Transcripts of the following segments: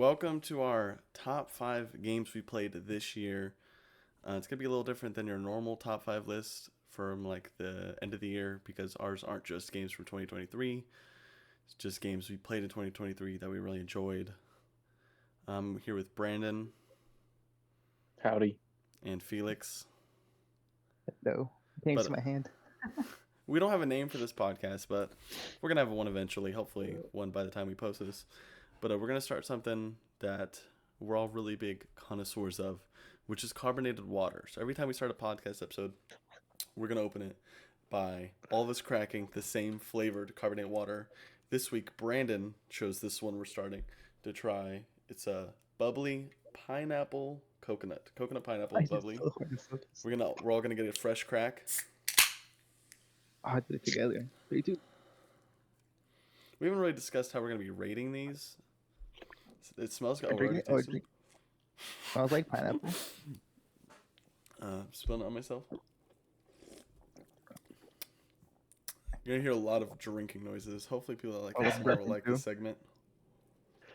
Welcome to our top 5 games we played this year. It's going to be a little different than your normal top 5 list from like the end of the year because ours aren't just games from 2023. It's just games we played in 2023 that we really enjoyed. I'm here with Brandon Howdy. and Felix. No, can't see But my hand. we don't have a name for this podcast, but we're going to have one eventually. Hopefully one by the time we post this. But we're going to start something that we're all really big connoisseurs of, which is carbonated water. So every time we start a podcast episode, we're going to open it by all of us cracking the same flavored carbonated water. This week, Brandon chose this one we're starting to try. It's a bubbly pineapple coconut. Coconut pineapple bubbly. We're all going to get a fresh crack. I did it together. 3, 2. We haven't really discussed how we're going to be rating these. It smells good. Smells like pineapple. Spilling it on myself. You're going to hear a lot of drinking noises. Hopefully people that like this will like this segment.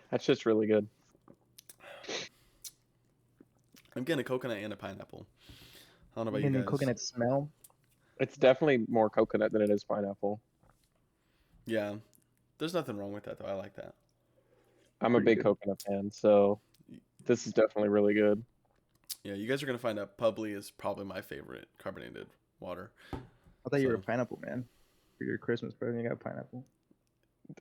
That's just really good. I'm getting a coconut and a pineapple. I don't know about You you getting guys. a coconut smell? It's definitely more coconut than it is pineapple. Yeah. There's nothing wrong with that, though. I like that. I'm a Pretty big good. coconut fan, so this is definitely really good. Yeah, you guys are going to find out Bubbly is probably my favorite carbonated water. I thought you were a So- pineapple man. For your Christmas present, you got pineapple.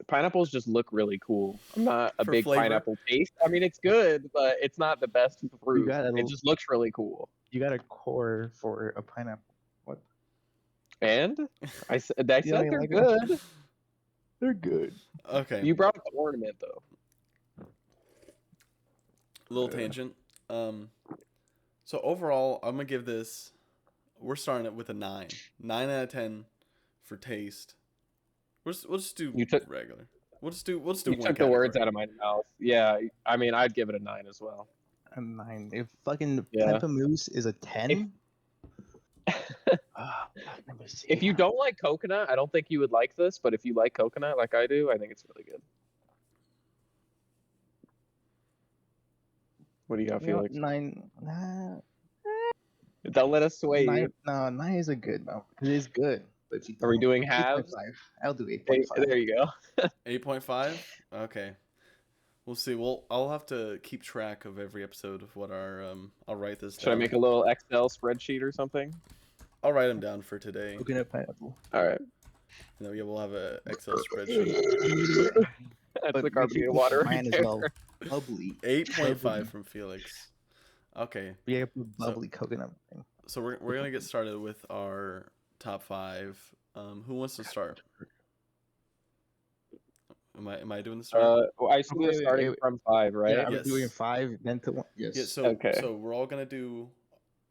Pineapples just look really cool. I'm not a For big flavor? pineapple taste. I mean, it's good, but it's not the best fruit. got a It little- just looks really cool. You got a core for a pineapple. What? And I said You they're don't even like good. They're good. Okay. You brought up the ornament though. Little tangent. So overall, I'm going to give this... We're starting it with a 9. 9 out of 10 for taste. We'll just do You took- regular. We'll just do You one took the words category. out of my mouth. Yeah, I mean, I'd give it a 9 as well. A 9. If fucking Yeah. pamplemousse is a 10. Let me see. If you don't like coconut, I don't think you would like this, but if you like coconut like I do, I think it's really good. What do you got, You know, Felix? 9. Nah, Don't let us sway 9. you. No, 9 is a good number because it's good. But if you Are we don't- doing halves? 8.5. I'll do Hey, 8.5. there you go. 8.5? Okay. We'll see. I'll have to keep track of every episode of what our I'll write this Should I down. make a little Excel spreadsheet or something? I'll write them down for today. Coconut pineapple. All right. And then we'll have a Excel spreadsheet. That's But the make sure carbonated you put water mine right as there. well. Bubbly. 8.5 from Felix. Okay. Yeah, bubbly coconut thing. So we're gonna get started with our top 5. Who wants to start? Am I doing the start? Well, I see we're Wait, starting wait. from 5, right? Yeah, Yes. we're doing 5, then to 1. Yes. Yeah, so Okay. so we're all gonna do.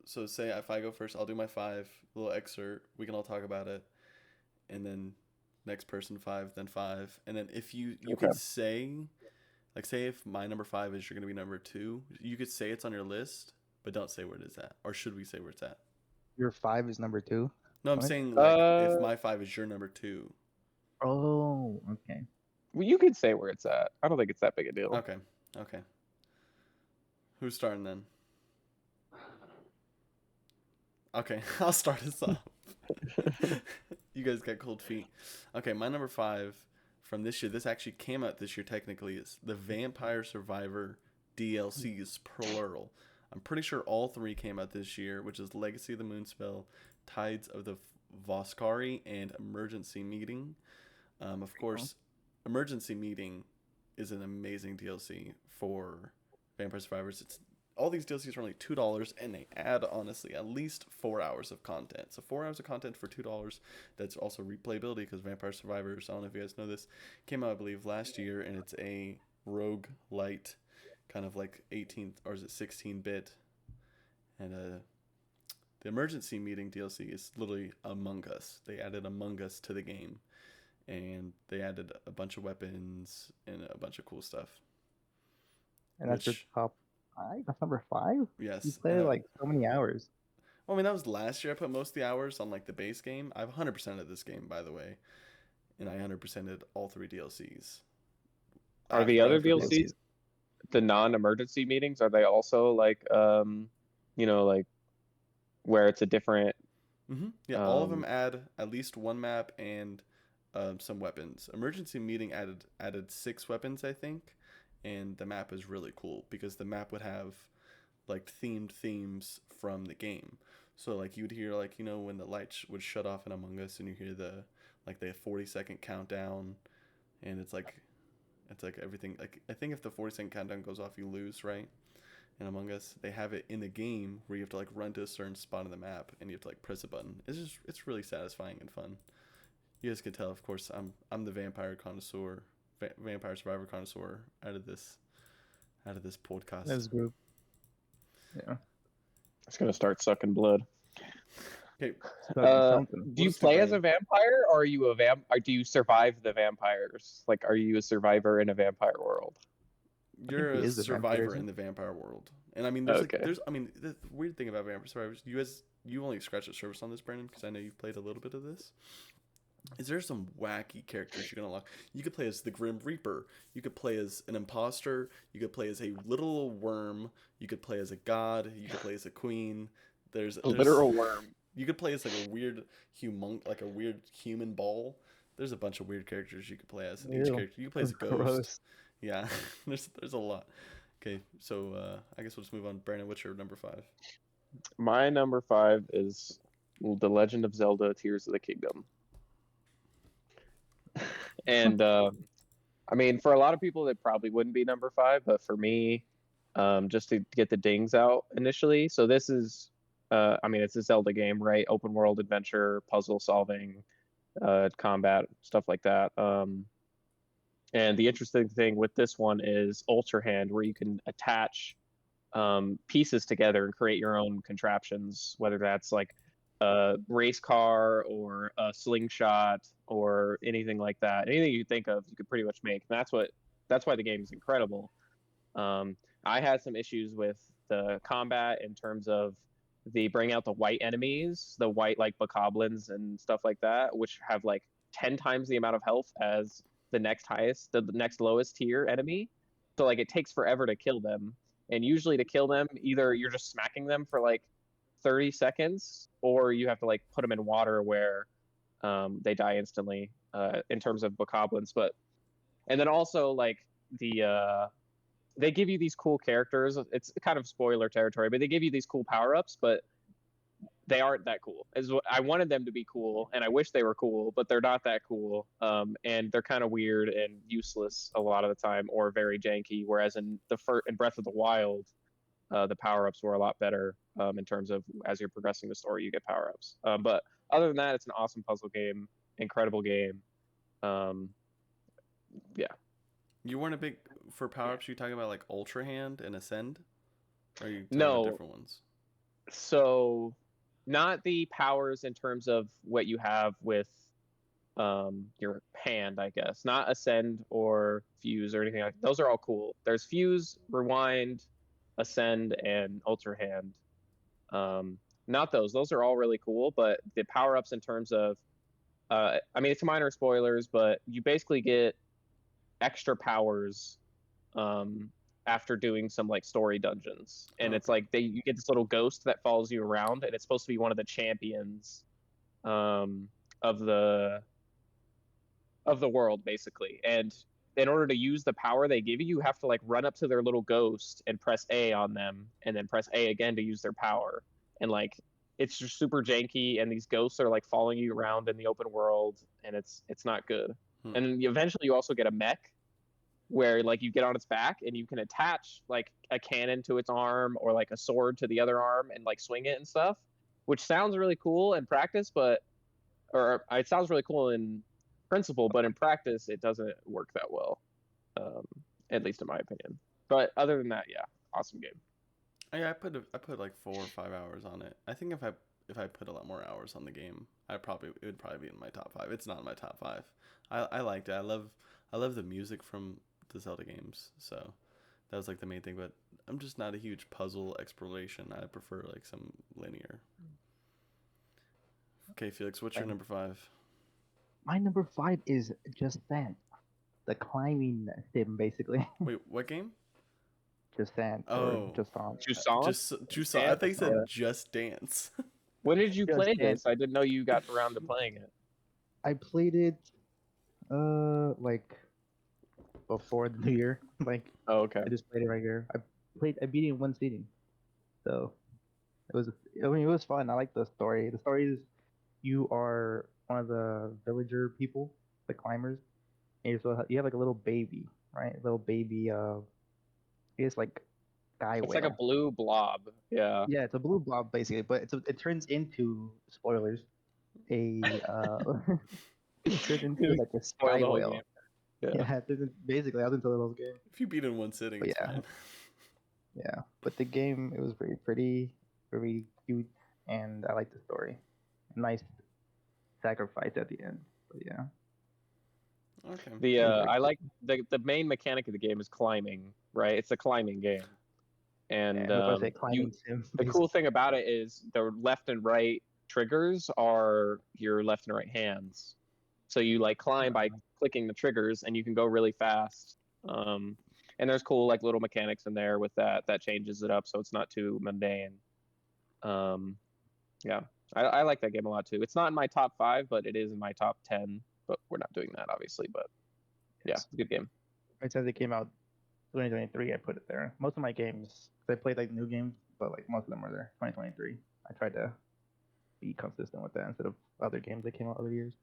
So say if I go first, I'll do my 5 little excerpt. We can all talk about it, and then next person 5, then 5, and then if you Okay. could say, like say if my number 5 is you're gonna be number 2, you could say it's on your list, but don't say where it is at, or should we say where it's at? Your 5 is number 2. No, I'm What? saying like if Uh, my 5 is your number 2. Oh, okay. Well, you can say where it's at. I don't think it's that big a deal. Okay. Who's starting then? Okay, I'll start us off. You guys got cold feet. Okay, my number 5 from this year. This actually came out this year. Technically, is the Vampire Survivor DLCs plural. I'm pretty sure all 3 came out this year, which is Legacy of the Moonspell, Tides of the Voskari, and Emergency Meeting. Of course, Emergency Meeting is an amazing DLC for Vampire Survivors. It's all these DLCs are only $2, and they add honestly at least 4 hours of content. So 4 hours of content for $2. That's also replayability because Vampire Survivors, I don't know if you guys know this, came out I believe last year, and it's a rogue light kind of like 18th or is it 16-bit, and the Emergency Meeting DLC is literally Among Us. They added Among Us to the game, and they added a bunch of weapons and a bunch of cool stuff. And that's your Which- top 5? That's number 5? Yes. You played and it like so many hours. well, I mean, that was last year. I put most of the hours on like the base game. I've 100%ed this game, by the way, and I 100%ed all 3 DLCs. Are the I've other played for DLCs the non-emergency meetings, are they also like like where it's a different Yeah, all of them add at least one map and some weapons. Emergency meeting added 6 weapons, I think, and the map is really cool because the map would have like themed themes from the game. So like you would hear like when the lights would shut off in Among Us, and you hear the 40-second countdown, and it's like everything, like I think if the 40-second countdown goes off, you lose, right? In Among Us, they have it in the game where you have to like run to a certain spot on the map and you have to like press a button. It's really satisfying and fun. You guys can tell, of course, I'm the vampire connoisseur, vampire survivor connoisseur out of this podcast. That's group. Yeah. It's gonna start sucking blood. Okay. Do you play as a vampire, or are you a or do you survive the vampires? Like, are you a survivor in a vampire world? You're a survivor in the vampire world, and I mean, there's the weird thing about vampire survivors. You only scratched the surface on this, Brandon, because I know you've played a little bit of this. Is there some wacky characters you can unlock? You could play as the Grim Reaper. You could play as an imposter. You could play as a little worm. You could play as a god. You could play as a queen. There's a literal worm. You could play as like a weird human ball. There's a bunch of weird characters you could play as. Each character you could play as a ghost. Gross. Yeah, there's a lot. Okay, so I guess we'll just move on. Brandon, what's your number 5? My number 5 is The Legend of Zelda: Tears of the Kingdom. And I mean, for a lot of people, that probably wouldn't be number 5, but for me, just to get the dings out initially. So this is, I mean, it's a Zelda game, right? Open world adventure, puzzle solving, combat, stuff like that. And the interesting thing with this one is Ultra Hand, where you can attach pieces together and create your own contraptions, whether that's like a race car or a slingshot or anything like that. Anything you think of, you could pretty much make. And that's why the game is incredible. I had some issues with the combat in terms of they bring out the white enemies, the white like bokoblins and stuff like that, which have like 10 times the amount of health as the next lowest tier enemy. So like it takes forever to kill them. And usually to kill them, either you're just smacking them for like 30 seconds, or you have to like put them in water where they die instantly in terms of bokoblins. And then also like they give you these cool characters. It's kind of spoiler territory, but they give you these cool power-ups, but they aren't that cool. I wanted them to be cool, and I wish they were cool, but they're not that cool. And they're kind of weird and useless a lot of the time, or very janky. Whereas in Breath of the Wild, the power-ups were a lot better in terms of as you're progressing the story, you get power-ups. But other than that, it's an awesome puzzle game, incredible game. Yeah. You weren't a big for power-ups. You talking about like Ultra Hand and Ascend? Or are you talking about different ones? So, not the powers in terms of what you have with your hand, I guess. Not Ascend or Fuse or anything like that. Those are all cool. There's Fuse, Rewind, Ascend, and Ultra Hand. Not those. Those are all really cool, but the power-ups in terms of I mean, it's minor spoilers, but you basically get extra powers after doing some like story dungeons, and it's like you get this little ghost that follows you around, and it's supposed to be one of the champions of the world, basically. And in order to use the power they give you, you have to like run up to their little ghost and press A on them, and then press A again to use their power. And like it's just super janky, and these ghosts are like following you around in the open world, and it's not good. And eventually you also get a mech where like you get on its back and you can attach like a cannon to its arm, or like a sword to the other arm, and like swing it and stuff, which sounds really cool in practice, or it sounds really cool in principle, but in practice it doesn't work that well, at least in my opinion. But other than that, yeah, awesome game. Yeah, I put like 4 or 5 hours on it. I think if I put a lot more hours on the game, it would probably be in my top 5. It's not in my top 5. I liked it. I love the music from the Zelda games, so that was like the main thing. But I'm just not a huge puzzle exploration. I prefer like some linear. Okay, Felix, what's your number 5? My number 5 is just that, the climbing sim, basically. Wait, what game? Just Dance or Oh, Just Song. Jusant? just I Dance? think you Yeah. said Just Dance. When did you Just play Dance. this? I didn't know you got around to playing it. I played it like before the new year. Like Oh, okay. I just played it right here. I beat it in one sitting. So it was I mean it was fun. I like the story. The story is you are one of the villager people, the climbers, and you have like a little baby, right? Little baby it's like sky It's like a whale. blue blob. Yeah. Yeah, it's a blue blob basically, but it turns into spoilers. A it turns into like a Spoil sky the whole game. whale. Yeah. Yeah, basically I was into the whole game. If you beat in one sitting, But it's yeah, fine. yeah. But the game it was very pretty, very cute, and I like the story. Nice sacrifice at the end. But yeah, Okay. The it was very I cool. like the main mechanic of the game is climbing, right? It's a climbing game. Yeah, And that's why I say climbing sim. the cool thing about it is the left and right triggers are your left and right hands. So you like climb by clicking the triggers and you can go really fast. And there's cool like little mechanics in there with that changes it up so it's not too mundane. Um, yeah, I like that game a lot too. It's not in my top 5, but it is in my top 10. But we're not doing that obviously. But yeah, it's a good game. Right since it came out 2023, I put it there. Most of my games, I played like new games, but like most of them were there 2023. I tried to be consistent with that instead of other games that came out other years.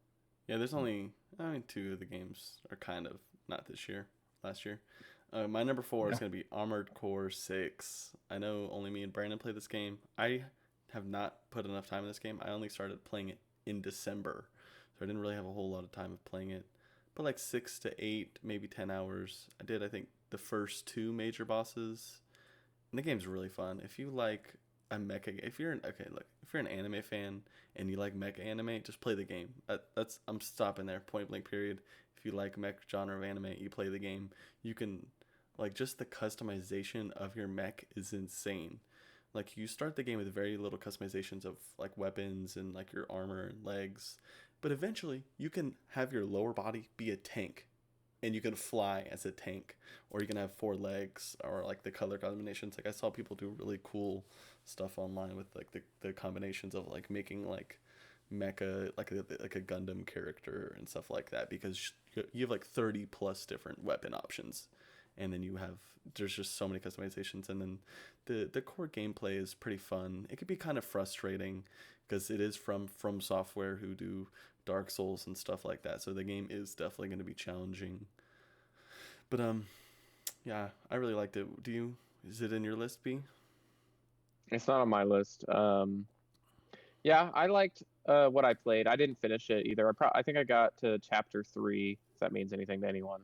Yeah, there's only, I mean, 2 of the games are kind of not this year, last year. My number 4 is Yeah. going to be Armored Core 6. I know only me and Brandon play this game. I have not put enough time in this game. I only started playing it in December, so I didn't really have a whole lot of time of playing it. But like 6 to 8, maybe 10 hours. I did, I think, the first 2 major bosses. And the game's really fun. If you like a mecha, if you're an anime fan and you like mecha anime, just play the game. That's I'm stopping there. Point blank. Period. If you like mech genre of anime, you play the game. You can like just the customization of your mech is insane. Like you start the game with very little customizations of like weapons and like your armor and legs, but eventually you can have your lower body be a tank and you can fly as a tank, or you can have 4 legs, or like the color combinations. Like I saw people do really cool stuff online with like the combinations of like making like mecha like a Gundam character and stuff like that, because you have like 30 plus different weapon options, and then there's just so many customizations, and then the core gameplay is pretty fun. It could be kind of frustrating because it is from Software, who do Dark Souls and stuff like that. So the game is definitely going to be challenging. But yeah, I really liked it. Is it in your list, B? It's not on my list. Yeah, I liked what I played. I didn't finish it either. I think I got to chapter 3, if that means anything to anyone.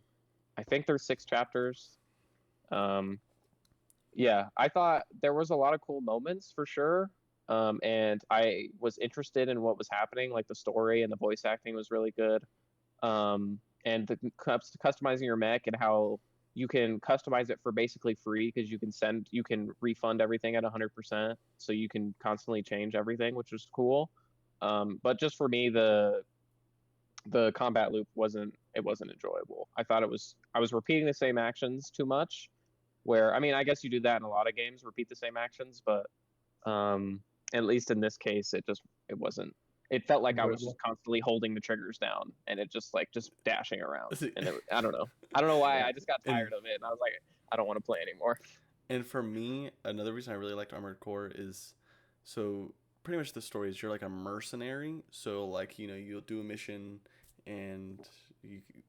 I think there's 6 chapters. Yeah, I thought there was a lot of cool moments for sure. And I was interested in what was happening, like the story and the voice acting was really good. And the customizing your mech and how you can customize it for basically free because you can refund everything at 100%, so you can constantly change everything, which was cool. But just for me, the combat loop wasn't enjoyable. I was repeating the same actions too much. Where I mean, I guess you do that in a lot of games, repeat the same actions, but at least in this case, it wasn't. It felt like I was just Enjoyable. constantly holding the triggers down and it just dashing around. See, And I don't know. I don't know why. I just got and tired of it and I was like, I don't want to play anymore. and for me, another reason I really liked Armored Core is, so pretty much the story is you're like a mercenary. So like you'll do a mission, and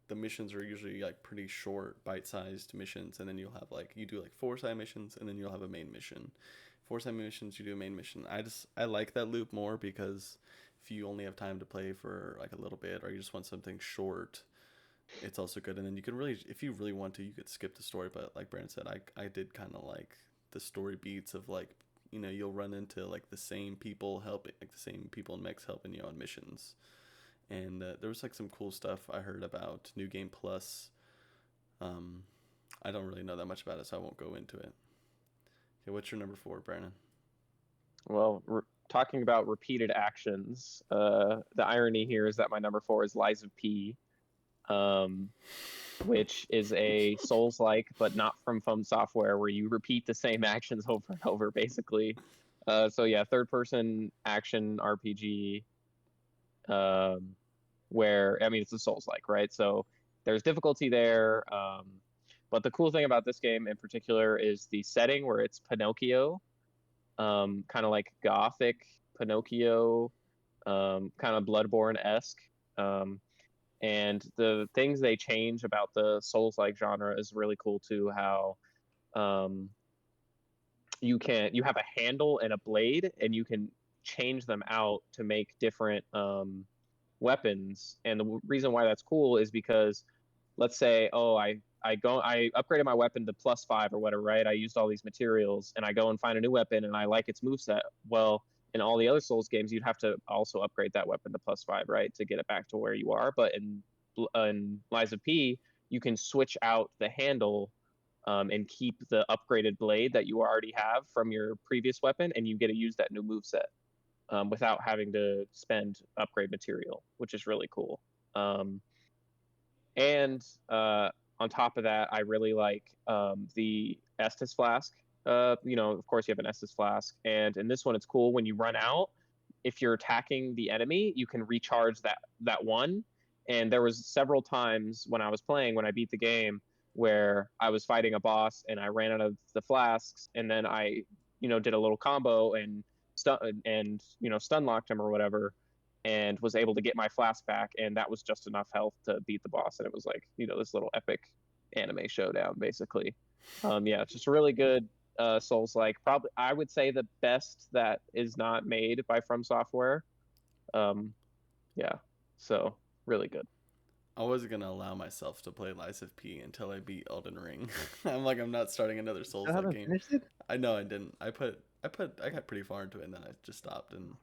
the missions are usually like pretty short, bite-sized missions, and then you'll have like you do like 4 side missions, and then you'll have a main mission. 4 side missions, you do a main mission. I like that loop more because if you only have time to play for like a little bit, or you just want something short, it's also good. And then you can really, if you really want to, you could skip the story. But like Brandon said, I did kind of like the story beats of like you'll run into like the same people helping, like the same people in mechs helping you on missions. And there was like some cool stuff I heard about New Game Plus. I don't really know that much about it, so I won't go into it. Okay, what's your number 4, Brandon? Well, talking about repeated actions, the irony here is that my number 4 is Lies of P. which is a Souls-like, but not from Software, where you repeat the same actions over and over, basically. So yeah, third-person action RPG, where I mean it's a Souls-like, right? So there's difficulty there. But the cool thing about this game in particular is the setting, where it's Pinocchio, kind of like gothic Pinocchio, kind of Bloodborne-esque. And the things they change about the Souls-like genre is really cool too. How you have a handle and a blade, and you can change them out to make different weapons. And the reason why that's cool is because, let's say, I upgraded my weapon to +5 or whatever, right? I used all these materials, and I go and find a new weapon, and I like its moveset. Well, in all the other Souls games, you'd have to also upgrade that weapon to +5, right, to get it back to where you are. But in Lies of P, you can switch out the handle, and keep the upgraded blade that you already have from your previous weapon, and you get to use that new moveset, without having to spend upgrade material, which is really cool. And on top of that, I really like the Estus flask. Of course, you have an Estus flask, and in this one, it's cool when you run out. If you're attacking the enemy, you can recharge that one. And there was several times when I was playing, when I beat the game, where I was fighting a boss and I ran out of the flasks, and then I, did a little combo and stun locked him or whatever, and was able to get my flask back, and that was just enough health to beat the boss. And it was like, this little epic anime showdown, basically. Yeah, it's just a really good Souls-like. Probably, I would say the best that is not made by From Software. Yeah, so really good. I wasn't gonna allow myself to play Lies of P until I beat Elden Ring. I'm not starting another Souls I like haven't game. finished it. I know I didn't. I got pretty far into it, and then I just stopped, and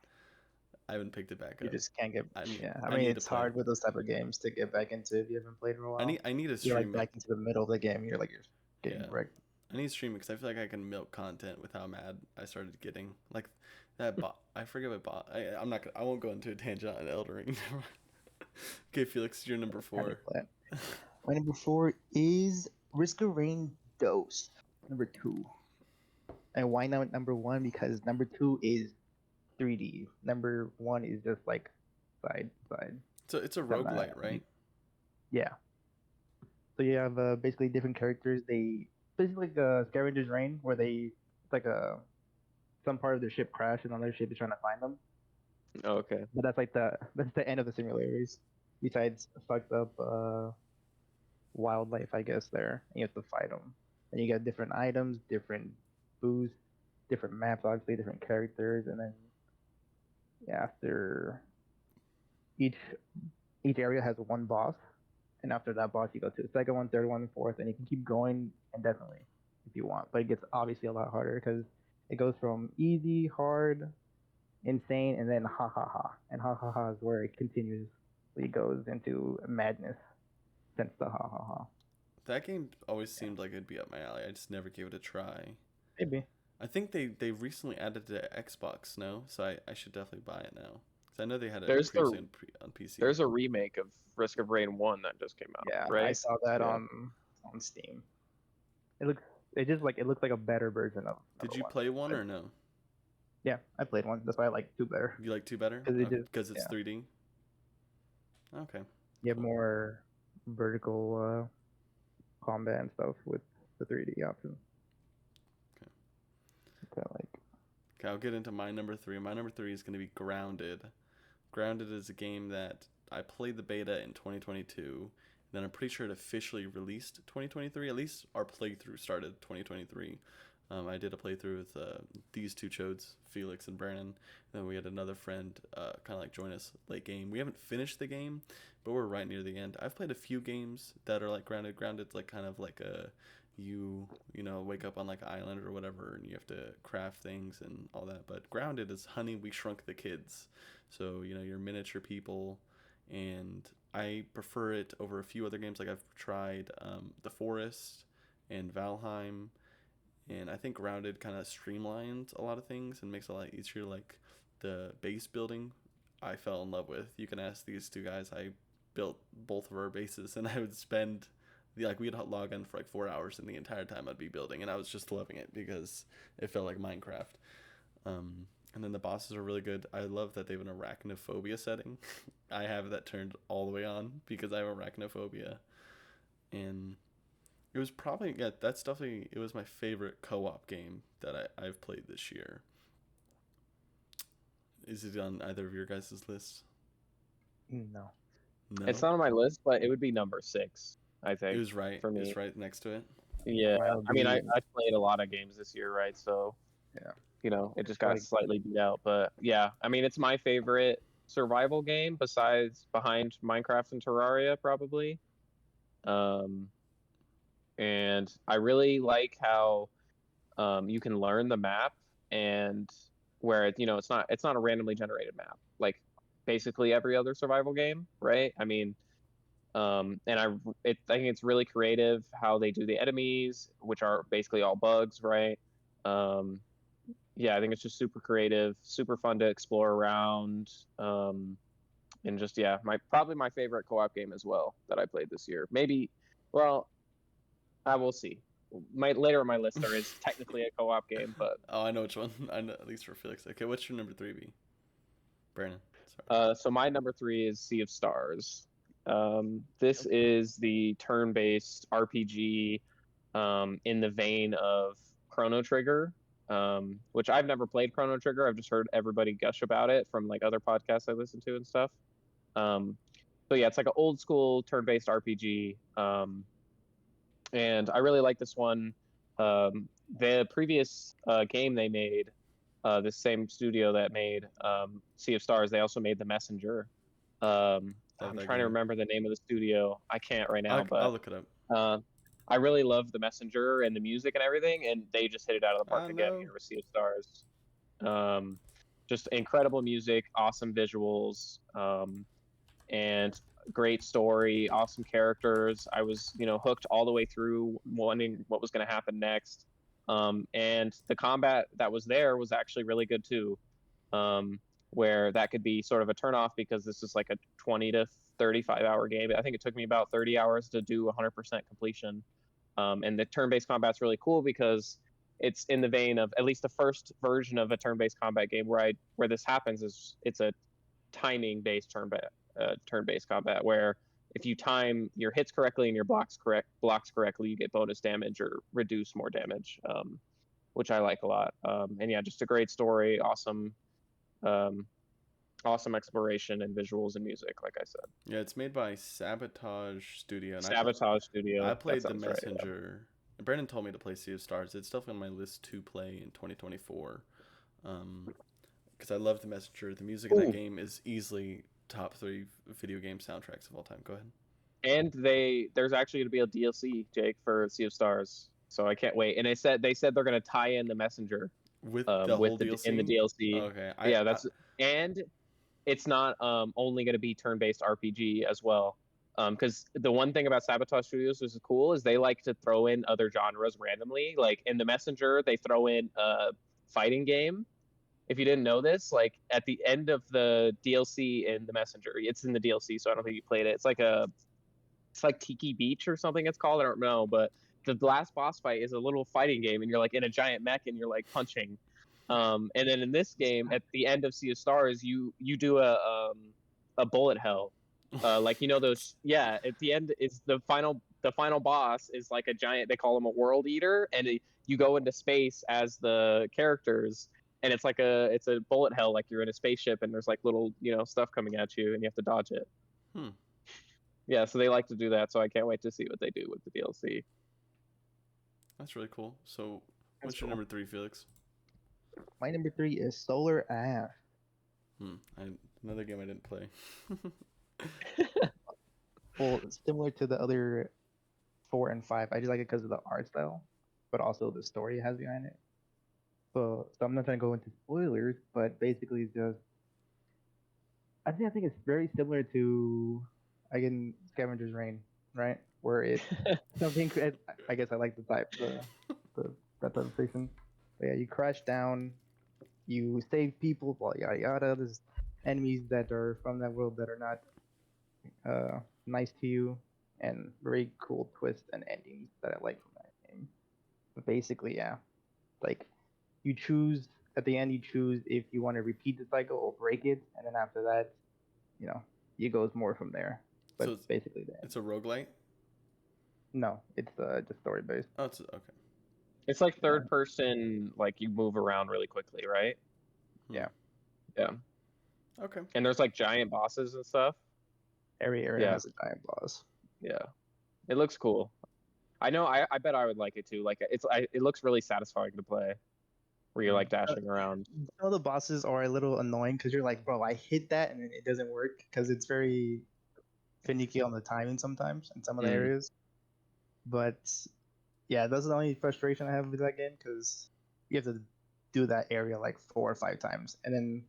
I haven't picked it back You up. just can't get. I need, Yeah, I I mean need it's to play. hard with those type of games to get back into if you haven't played in a while. I need to You're like stream back it. into the middle of the game. You're getting Yeah. wrecked. I need to stream it because I feel like I can milk content with how mad I started getting. Like that bot. I forget what bot. I'm not gonna. I won't go into a tangent on Elden Ring. Okay, Felix, you're number 4. My number 4 is Risk of Rain Dose. Number 2. And why not number 1? Because number 2 is 3D. Number 1 is just like side. So it's a roguelite, right? Yeah. So you have basically different characters. They basically like a scavenger's reign, where it's like some part of their ship crashed and another ship is trying to find them. Oh, okay. But that's like that's the end of the simulators. Besides fucked up wildlife, I guess there, and you have to fight them. And you get different items, different boosts, different maps, obviously different characters, and then after each area has one boss, and after that boss you go to the second one, third one, fourth, and you can keep going indefinitely if you want. But it gets obviously a lot harder because it goes from easy, hard, insane, and then ha ha ha, and ha ha ha is where it continues. It goes into madness since the ha ha ha. That game always seemed like it'd be up my alley. I just never gave it a try. Maybe. I think they recently added to Xbox, no? So I should definitely buy it now. Because I know they had it previously on PC. There's a remake of Risk of Rain 1 that just came out. Yeah, right? I saw that on Steam. It looks like a better version of. Did you play 1 or no? Yeah, I played 1. That's why I like 2 better. You like 2 better? Because it's 3D? Okay. You have more vertical combat and stuff with the 3D option. Okay, I'll get into my number 3. My number 3 is going to be Grounded. Grounded is a game that I played the beta in 2022. And then I'm pretty sure it officially released 2023. At least our playthrough started 2023. I did a playthrough with these two chodes, Felix and Brandon. And then we had another friend kind of like join us late game. We haven't finished the game, but we're right near the end. I've played a few games that are like Grounded. Grounded's like kind of like a you wake up on like an island or whatever, and you have to craft things and all that. But Grounded is Honey, We Shrunk the Kids. So you're miniature people, and I prefer it over a few other games. Like I've tried The Forest and Valheim. And I think Grounded kind of streamlines a lot of things and makes it a lot easier. Like the base building, I fell in love with. You can ask these two guys. I built both of our bases, and I would spend we'd log on for like 4 hours, and the entire time I'd be building, and I was just loving it because it felt like Minecraft. And then the bosses are really good. I love that they have an arachnophobia setting. I have that turned all the way on because I have arachnophobia, and it was probably that's definitely it was my favorite co-op game that I've played this year. Is it on either of your guys' lists? No. No, It's not on my list, but it would be number 6, I think. it was right. for me. It's right next to it. Yeah, Mine would I mean, I be- played a lot of games this year, right? So Yeah. it just got Like- slightly beat out. But yeah, I mean, it's my favorite survival game behind Minecraft and Terraria, probably. And I really like how you can learn the map, and where it's not a randomly generated map like basically every other survival game, right? I mean, and I think it's really creative how they do the enemies, which are basically all bugs, right? Yeah, I think it's just super creative, super fun to explore around, and just probably my favorite co-op game as well that I played this year. Maybe, well, I will see. Later on my list there is technically a co-op game, but Oh, I know which one. I know, at least for Felix. Okay, what's your number 3 be? Brandon. so my number 3 is Sea of Stars. This is the turn-based RPG in the vein of Chrono Trigger, which I've never played Chrono Trigger. I've just heard everybody gush about it from like other podcasts I listen to and stuff. So yeah, it's like an old school turn-based RPG, and I really like this one. The previous game they made, this same studio that made Sea of Stars, they also made The Messenger. I'm trying to remember the name of the studio. I can't right now, but I'll look it up. I really love The Messenger and the music and everything, and they just hit it out of the park again No. here with Sea of Stars. Just incredible music, awesome visuals, and great story, awesome characters. I was, hooked all the way through, wondering what was going to happen next. And the combat that was there was actually really good too. Where that could be sort of a turnoff because this is like a 20 to 35 hour game. I think it took me about 30 hours to do 100% completion. And the turn-based combat's really cool because it's in the vein of at least the first version of a turn-based combat game where this happens is it's a timing-based turn-based combat where if you time your hits correctly and your blocks correctly, you get bonus damage or reduce more damage, which I like a lot. And yeah, just a great story, awesome exploration and visuals and music, like I said. Yeah, it's made by Sabotage Studio. And Sabotage Studio. I played The That sounds right, yeah. Messenger. Brandon told me to play Sea of Stars. It's definitely on my list to play in 2024. Because I love The Messenger. The music in that game is easily top 3 video game soundtracks of all time. Go ahead. And there's actually going to be a DLC, Jake, for Sea of Stars. So I can't wait. And they said they're going to tie in The Messenger With the whole DLC? in the DLC. Okay. And it's not only going to be turn-based RPG as well. Because the one thing about Sabotage Studios is cool is they like to throw in other genres randomly. Like in The Messenger, they throw in a fighting game. If you didn't know this, like at the end of the DLC in The Messenger, it's in the DLC, so I don't think you played it. It's like Tiki Beach or something it's called. I don't know, but the last boss fight is a little fighting game, and you're like in a giant mech and you're like punching. And then in this game, at the end of Sea of Stars, you do a bullet hell. Like those. Yeah, at the end, it's the final boss is like a giant. They call him a world eater, and you go into space as the characters, and it's a bullet hell, like you're in a spaceship, and there's like little stuff coming at you, and you have to dodge it. Yeah, so they like to do that. So I can't wait to see what they do with the DLC. That's really cool. So, what's your number 3, Felix? My number 3 is Solar Ash. Another game I didn't play. Well, similar to the other 4 and 5, I just like it because of the art style, but also the story it has behind it. So I'm not trying to go into spoilers, but basically it's just I think it's very similar to Scavenger's Reign, right? Where it's something. I guess I like the type, that type of fiction. But yeah, you crash down, you save people, blah yada yada. There's enemies that are from that world that are not nice to you, and very cool twists and endings that I like from that game. But basically, yeah, like you choose at the end, you choose if you want to repeat the cycle or break it, and then after that, you know, it goes more from there. So But basically, the end. it's a roguelite? No, it's just story based. Oh, it's okay. It's like third person, like you move around really quickly, right? Yeah. Yeah. Okay. And there's like giant bosses and stuff. Every area Yeah. has a giant boss. Yeah. It looks cool. I know. I bet I would like it too. Like it looks really satisfying to play, where you're like dashing around. Some of the bosses are a little annoying because you're like, bro, I hit that and it doesn't work because it's very finicky on the timing sometimes in some of the areas. But yeah, that's the only frustration I have with that game because you have to do that area like 4 or 5 times, and then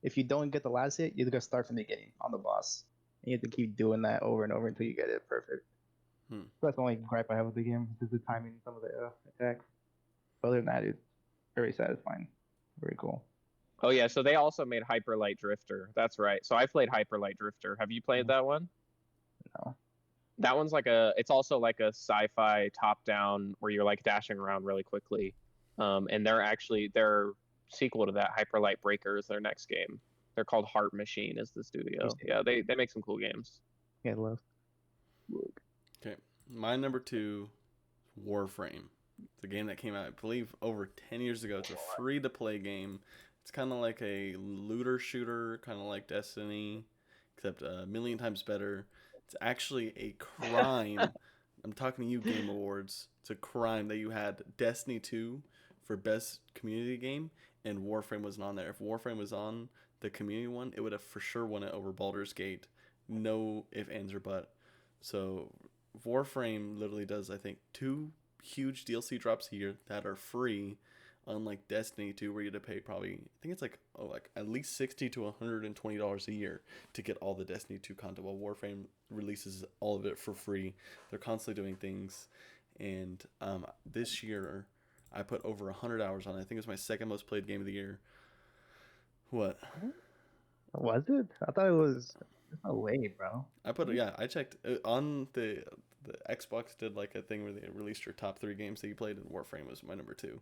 if you don't get the last hit, you gotta start from the beginning on the boss, and you have to keep doing that over and over until you get it perfect. So that's the only gripe I have with the game is the timing, some of the attacks. But other than that, it's very satisfying, very cool. Oh yeah, so they also made Hyper Light Drifter. That's right. So I played Hyper Light Drifter. Have you played that one? No. That one's it's also like a sci-fi top-down where you're like dashing around really quickly. And their sequel to that, Hyper Light Breaker, is their next game. They're called Heart Machine is the studio. Yeah, they make some cool games. Yeah, love. Okay, my number 2, Warframe. It's a game that came out, I believe, over 10 years ago. It's a free-to-play game. It's kind of like a looter shooter, kind of like Destiny, except a million times better. It's actually a crime. I'm talking to you, Game Awards. It's a crime that you had Destiny 2 for best community game, and Warframe wasn't on there. If Warframe was on the community one, it would have for sure won it over Baldur's Gate. No if, ands, or but. So Warframe literally does, I think, 2 huge DLC drops a year that are free, unlike Destiny 2, where you had to pay probably, I think it's like at least $60 to $120 a year to get all the Destiny 2 content, while Warframe releases all of it for free. They're constantly doing things, and this year I put over 100 hours on it. I think it was my second most played game of the year. What? Was it? I thought it was. There's no way, bro. I checked on the Xbox did like a thing where they released your top 3 games that you played, and Warframe was my number 2.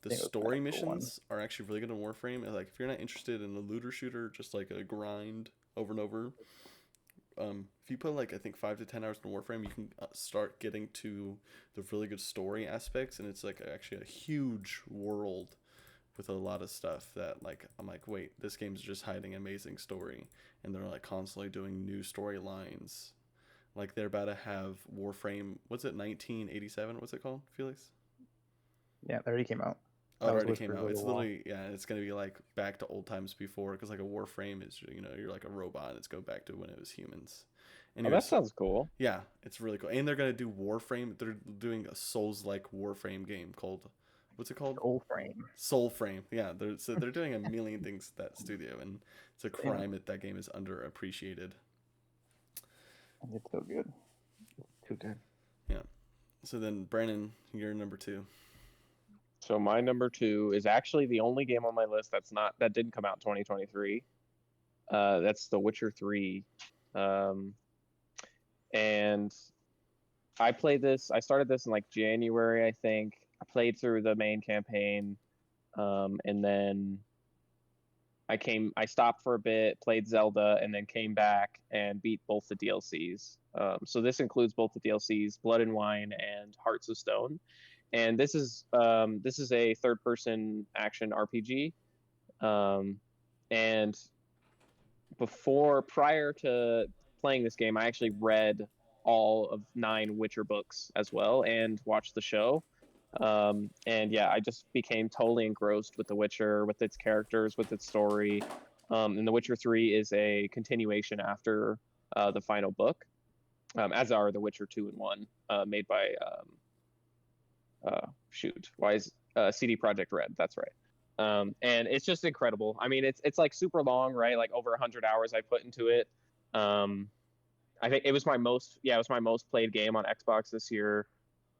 The story missions are actually really good in Warframe. Like if you're not interested in a looter shooter, just like a grind over and over, if you put like I think 5 to 10 hours in Warframe, you can start getting to the really good story aspects, and it's like actually a huge world with a lot of stuff that like I'm like, wait, this game's just hiding amazing story, and they're like constantly doing new storylines. Like they're about to have Warframe. What's it? 1987. What's it called, Felix? Yeah, it already came out. Oh, it already came out. It's literally it's gonna be like back to old times before, because like a Warframe is you're like a robot. It's go back to when it was humans. Anyways, that sounds cool. Yeah, it's really cool. And they're gonna do Warframe. They're doing a Souls-like Warframe game called. What's it called? Soulframe. Yeah, they're doing a million things at that studio, and it's a crime that game is underappreciated. It's so good. It's too good. Yeah. So then, Brandon, you're number 2. So my number 2 is actually the only game on my list that didn't come out in 2023. That's The Witcher 3. And I played this. I started this in like January, I think. I played through the main campaign, and then I stopped for a bit, played Zelda, and then came back and beat both the DLCs. So this includes both the DLCs, Blood and Wine and Hearts of Stone. And this is a third-person action RPG. And prior to playing this game, I actually read all of 9 Witcher books as well and watched the show. And yeah, I just became totally engrossed with The Witcher, with its characters, with its story. And The Witcher 3 is a continuation after the final book, as are The Witcher 2 and 1, made by CD Projekt Red. That's right. And it's just incredible. I mean, it's like super long, right? Like over 100 hours I put into it. I think it was my most played game on Xbox this year.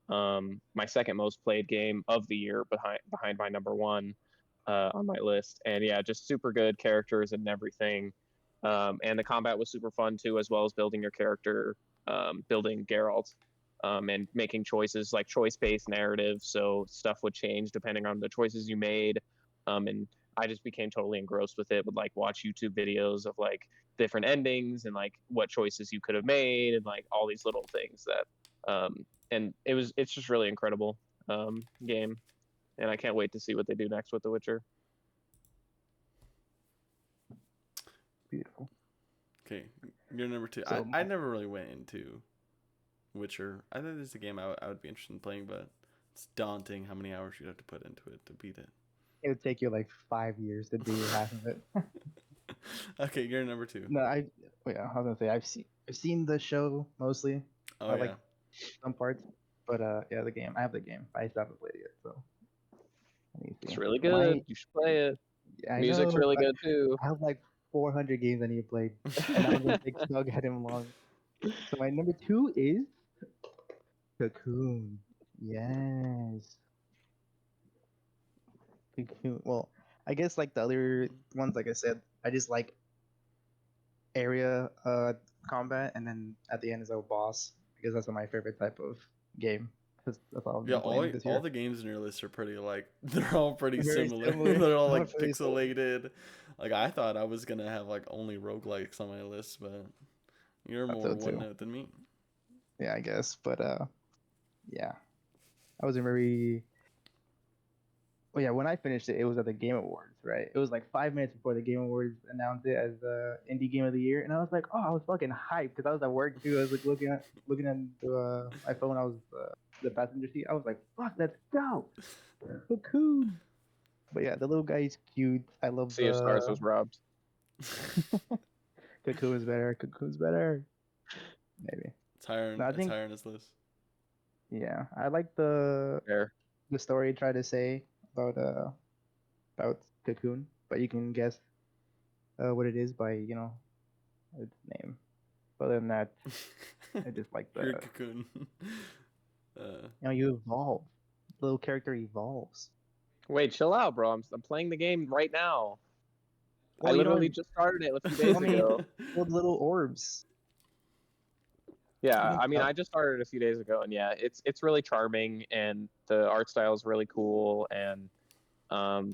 My second most played game of the year, behind my number 1 on my list. And yeah, just super good characters and everything. And the combat was super fun too, as well as building your character, building Geralt, and making choices, like choice-based narrative. So stuff would change depending on the choices you made. And I just became totally engrossed with it. Would like watch YouTube videos of like different endings and like what choices you could have made and like all these little things that, and it's just really incredible game. And I can't wait to see what they do next with The Witcher. Beautiful. Okay, you're number two. So I never really went into Witcher. I think this is a game I would be interested in playing, but it's daunting how many hours you'd have to put into it to beat it. it would take you like 5 years to do half of it. Okay, you're number two. No, I was gonna say I've seen the show mostly. Oh I yeah. like some parts, but yeah, the game. I have the game. I still haven't played it yet, so let me see. It's really good. You should play it. I Music's know, really but good too. I have like 400 games I need to play, and I'm gonna take so goddamn long. So my number 2 is Cocoon. Yes. Cocoon. Well, I guess like the other ones, like I said, I just like area combat, and then at the end is a boss because that's my favorite type of game. That's all I've Yeah, been playing this year. all the games in your list are pretty like they're all pretty Very similar. similar. They're all All like very similar. pixelated. Like I thought I was gonna have like only roguelikes on my list, but you're Thought more so, one too. note than me. Yeah, I guess, but yeah, I wasn't very. Well, yeah, when I finished it, it was at the Game Awards, right? It was like 5 minutes before the Game Awards announced it as the indie game of the year, and I was like, oh, I was fucking hyped because I was at work too. I was like looking at my phone. I was the passenger seat. I was like, fuck, let's go, Cocoon. But yeah, the little guy is cute. I love Sea of Stars the was robbed. Cocoon's better. Cocoon's better. Maybe. It's higher. No, I It's think higher on his list. yeah, I like the There. story it tried to say about Cocoon, but you can guess what it is by its name. Other than that, I just like You're a the cocoon. you evolve. The little character evolves. Wait, chill out, bro. I'm playing the game right now. Well, I you literally don't- just started it a few days I mean- ago. Well, the little orbs. Yeah, You I mean, can I just started a few days ago, and yeah, it's really charming, and the art style is really cool, and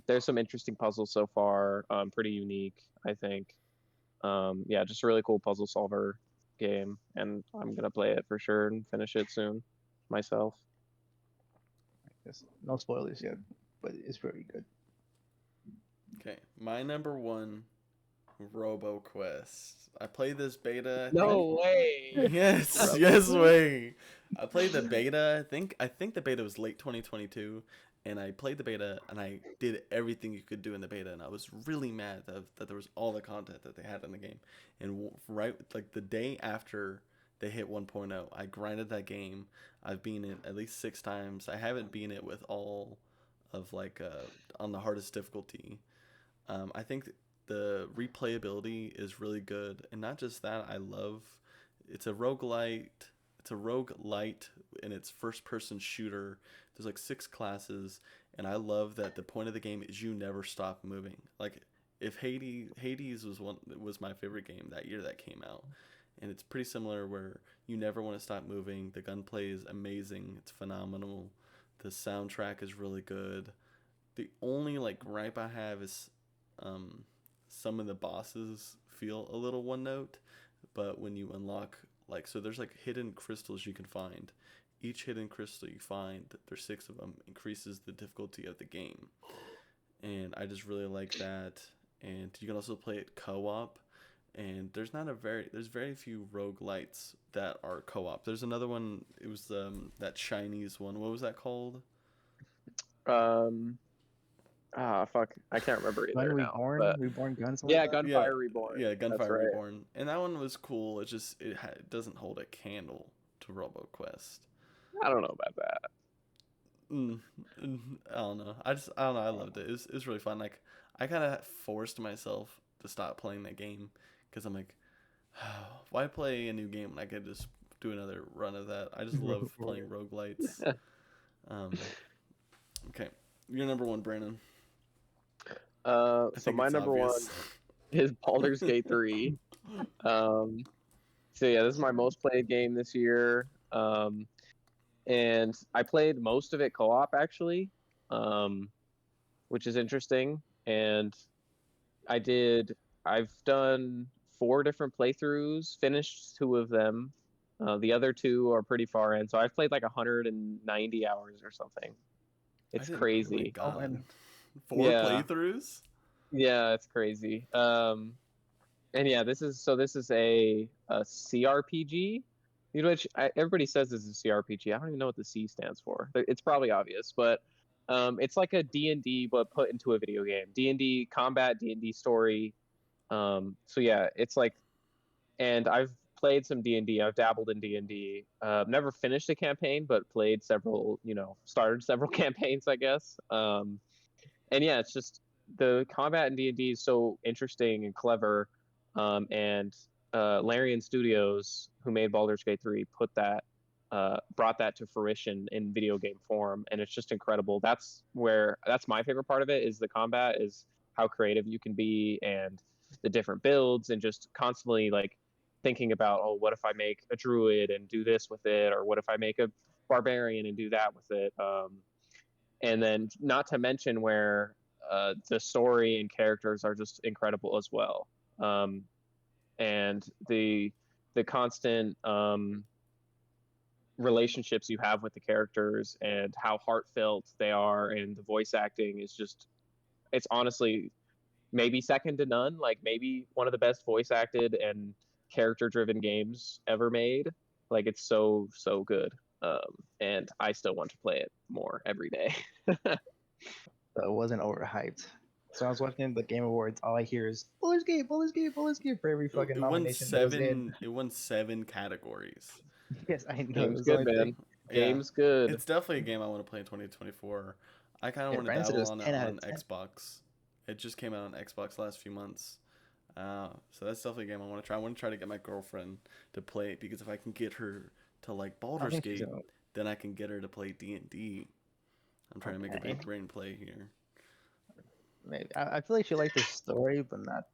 there's some interesting puzzles so far. Pretty unique, I think. Yeah, just a really cool puzzle solver game, and I'm gonna play it for sure and finish it soon myself. Yes, no spoilers yet, but it's very good. Okay, my number one, RoboQuest. I played this beta. No way. Yes, yes way. I played the beta. I think the beta was late 2022, and I played the beta and I did everything you could do in the beta, and I was really mad that there was all the content that they had in the game. And right like the day after they hit 1.0, I grinded that game. I've beaten it at least 6 times. I haven't beaten it with all of like on the hardest difficulty. I think the replayability is really good, and not just that. I love it's a roguelite. It's a roguelite, and it's first-person shooter. There's like 6 classes, and I love that the point of the game is you never stop moving. Like if Hades was my favorite game that year that came out, and it's pretty similar where you never want to stop moving. The gunplay is amazing. It's phenomenal. The soundtrack is really good. The only like gripe I have is some of the bosses feel a little one note, but when you unlock so there's like hidden crystals you can find. Each hidden crystal you find, there's 6 of them, increases the difficulty of the game, and I just really like that. And you can also play it co-op, and there's very few roguelites that are co-op. There's another one. It was that Chinese one. What was that called? Fuck, I can't remember Gun either now. Reborn, But Reborn Gun. yeah, Like that? Gunfire Reborn. Yeah, That's Gunfire right. Reborn, and that one was cool. It just it doesn't hold a candle to RoboQuest. I don't know about that. I don't know. I don't know. I loved it. It was really fun. Like I kind of forced myself to stop playing that game because I'm like, why play a new game when I could just do another run of that? I just love playing roguelites. Okay, you're number one, Brandon. So think my it's number obvious. is Baldur's Gate 3. So yeah, this is my most played game this year. And I played most of it co-op actually, which is interesting. And I've done 4 different playthroughs, finished 2 of them. The other 2 are pretty far in, so I've played like 190 hours or something. It's Oh my crazy. God. and 4 Yeah. playthroughs? Yeah, it's crazy. And yeah, this is a CRPG, which everybody says this is a CRPG. I don't even know what the C stands for. It's probably obvious, but it's like a D&D but put into a video game. D&D combat, D&D story. So yeah, it's like, and I've played some D&D. I've dabbled in D&D. Never finished a campaign, but played several. Started several campaigns, I guess. And yeah, it's just the combat in D&D is so interesting and clever. And Larian Studios, who made Baldur's Gate 3, brought that to fruition in video game form, and it's just incredible. That's my favorite part of it, is the combat, is how creative you can be, and the different builds, and just constantly like thinking about, oh, what if I make a druid and do this with it, or what if I make a barbarian and do that with it. And then not to mention where the story and characters are just incredible as well. And the constant relationships you have with the characters and how heartfelt they are, and the voice acting is just, it's honestly maybe second to none, like maybe one of the best voice acted and character driven games ever made. Like, it's so good. And I still want to play it more every day. So it wasn't overhyped. So I was watching the Game Awards. All I hear is Baldur's Gate, Baldur's Gate, Baldur's Gate for every fucking It won nomination. That was in. 7. It won 7 categories. Yes, I know. Game's It was good, only man. Game's good. It's definitely a game I want to play in 2024. I kind of Yeah, want to Brandon said it dabble was on it 10 out on of 10. Xbox. It just came out on Xbox last few months. So that's definitely a game I want to try. I want to try to get my girlfriend to play it, because if I can get her to like Baldur's think she's Gate, gonna- then I can get her to play D&D. I'm trying to make a Okay. big brain play here. Maybe I feel like she liked the story, but not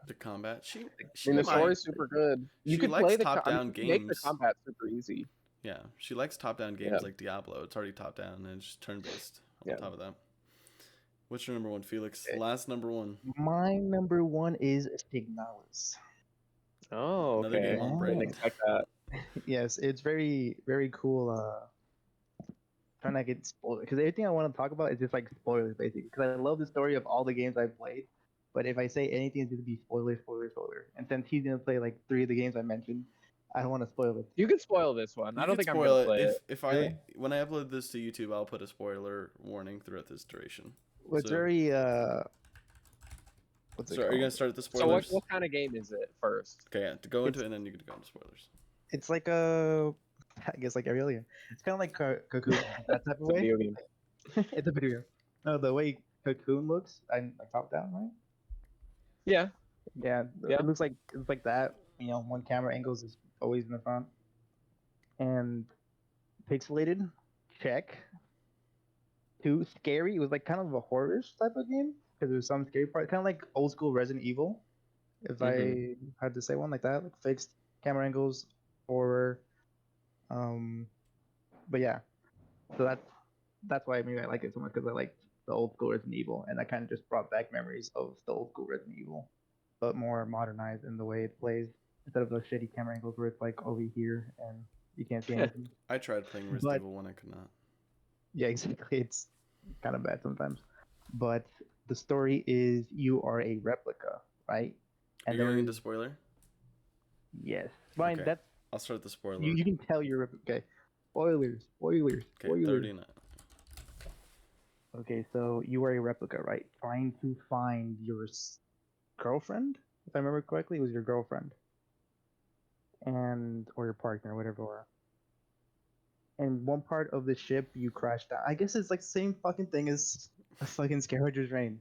The combat, I she mean, the might. story's super good. You She could likes play the top-down you can make the games. combat super easy. Yeah, she likes top-down games Yeah. like Diablo. It's already top-down and it's just turn-based on Yeah. top of that. What's your number 1, Felix? Okay. Last number 1. My number 1 is Signalis. Oh, Another okay. game on Yeah. brand. Didn't expect that. Yes, it's very very cool. Trying to get spoiled, because everything I want to talk about is just like spoilers basically. Because I love the story of all the games I've played, but if I say anything, it's going to be spoiler, spoiler, spoiler. And since he's gonna play like 3 of the games I mentioned, I don't want to spoil it. You can spoil this one. I You don't can think I'm gonna spoil play it. if Really? when I upload this to YouTube, I'll put a spoiler warning throughout this duration. Well, it's So- very what's it So are you gonna called? start at the So what spoilers? kind of game is it first? Okay, yeah, to go into it, and then you can go into spoilers. It's like I guess like every other game. It's kind of like Cocoon, that type of It's a way. video game. It's a video game. No, the way Cocoon looks, and like top down, right? Yeah. Yeah, Yeah. it looks like it's like that. One camera angles is always in the front, and pixelated. Check. 2, scary. It was like kind of a horror-ish type of game, because there was some scary part, kind of like old school Resident Evil, if I had to say one like that, like fixed camera angles, horror. But yeah, so that's why maybe I like it so much, because I like the old school Resident Evil, and that kind of just brought back memories of the old school Resident Evil, but more modernized in the way it plays, instead of those shitty camera angles where it's like over here and you can't see anything. I tried playing Resident But- Evil 1, I could not. Yeah, exactly. It's kind of bad sometimes. But the story is you are a replica, right? Are you there going is- into spoiler? Yes. Fine, Okay. that's I'll start the spoiler. you can tell you're okay. Spoilers. Okay, Spoilers. 39. Okay, so you are a replica, right? Trying to find your girlfriend, if I remember correctly, it was your girlfriend, or your partner, whatever. And one part of the ship you crashed down. I guess it's like the same fucking thing as a fucking Scavenger's Reign.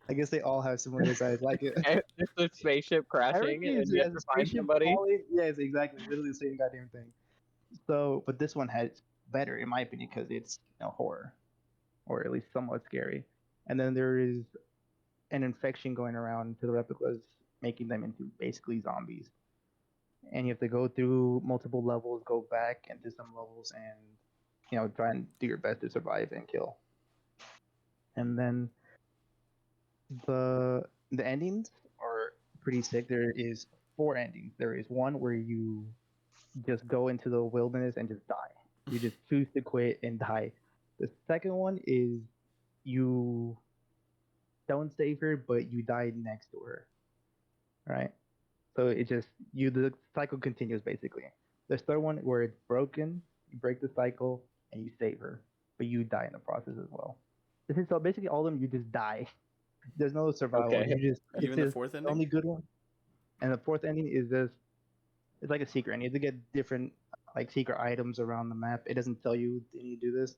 I guess they all have similar designs. Like it. Just a spaceship crashing Everything and is, you yeah, have the to find spaceship somebody. falling. Yes, exactly. Literally the same goddamn thing. So, but this one has better, in my opinion, because it's horror, or at least somewhat scary. And then there is an infection going around to the replicas making them into basically zombies. And you have to go through multiple levels, go back into some levels, and try and do your best to survive and kill. And then the endings are pretty sick. There is 4 endings. There is one where you just go into the wilderness and just die. You just choose to quit and die. The second one is you don't save her, but you die next to her, right? So the cycle continues basically. There's third one where it's broken, you break the cycle and you save her, but you die in the process as well. So basically all of them you just die. There's no survival. Okay. It's Even the just fourth the ending? only good one. And the fourth ending is just it's like a secret. And you have to get different like secret items around the map. It doesn't tell you you do this,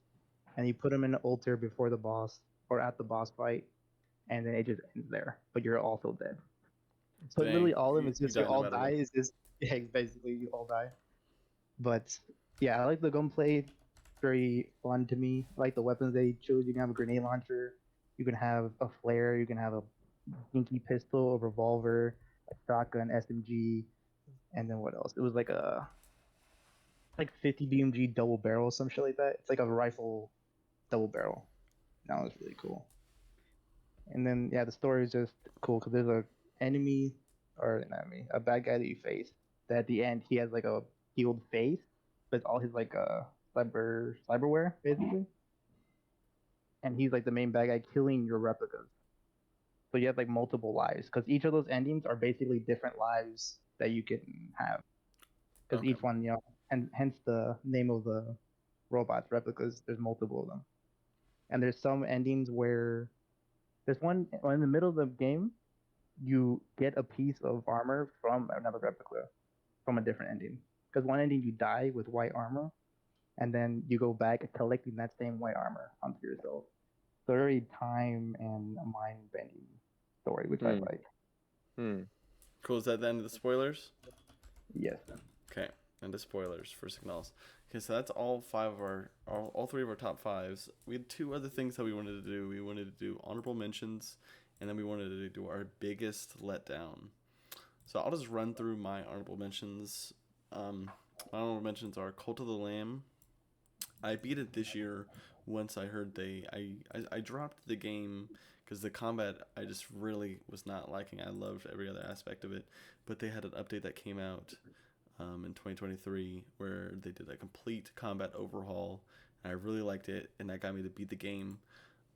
and you put them in an altar before the boss or at the boss fight, and then it just ends there. But you're also dead. So Dang, literally all of them you, is you just you die no all matter die. what. Is just yeah, basically you all die. But yeah, I like the gunplay. Very fun to me. I like the weapons they chose. You can have a grenade launcher. You can have a flare. You can have a dinky pistol, a revolver, a shotgun, SMG, and then what else? It was like 50 BMG double barrel, some shit like that. It's like a rifle double barrel. That was really cool. And then yeah, the story is just cool because there's a enemy or not enemy, a bad guy that you face. That at the end he has like a healed face, but all his like cyberware basically, and he's like the main bad guy killing your replicas. So you have like multiple lives because each of those endings are basically different lives that you can have. Because Okay. each one, and hence the name of the robots replicas. There's multiple of them, and there's some endings where there's one in the middle of the game. You get a piece of armor from another replica from a different ending. Because one ending you die with white armor, and then you go back collecting that same white armor onto yourself. So very time and mind bending story, which I Hmm. like. Hmm. Cool. Is that the end of the spoilers? Yes. Okay. End of spoilers for Signalis. Okay, so that's all 3 of our top 5s. We had 2 other things that we wanted to do. We wanted to do honorable mentions, and then we wanted to do our biggest letdown. So I'll just run through my honorable mentions. My honorable mentions are Cult of the Lamb. I beat it this year once I heard I dropped the game because the combat I just really was not liking. I loved every other aspect of it, but they had an update that came out in 2023 where they did a complete combat overhaul, and I really liked it, and that got me to beat the game.